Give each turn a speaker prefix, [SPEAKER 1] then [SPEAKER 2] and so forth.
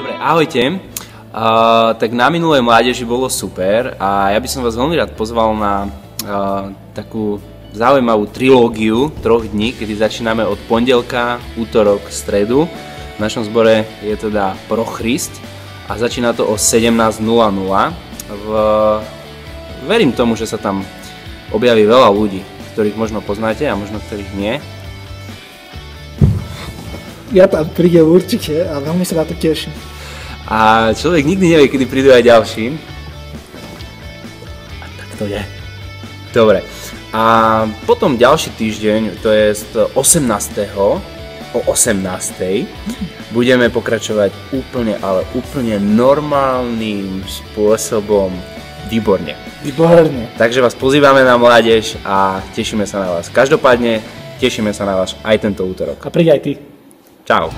[SPEAKER 1] Dobre, ahojte. Tak na minulej mládeži bolo super a ja by som vás veľmi rád pozval na takú zaujímavú trilógiu 3 dní, kedy začíname od pondelka, útorok, stredu. V našom zbore je teda Pro Christ a začína to o 17:00. Verím tomu, že sa tam objaví veľa ľudí, ktorých možno poznáte a možno ktorých nie.
[SPEAKER 2] Ja tam prídem určite a veľmi sa na to teším.
[SPEAKER 1] A človek nikdy nevie, kedy prídu aj ďalší. A tak to je. Dobre. A potom ďalší týždeň, to je 18. o 18. budeme pokračovať úplne normálnym spôsobom. Výborne.
[SPEAKER 2] Výborne.
[SPEAKER 1] Takže vás pozývame na mládež a tešíme sa na vás. Každopádne tešíme sa na vás aj tento útorok.
[SPEAKER 2] A príď aj ty.
[SPEAKER 1] Čau.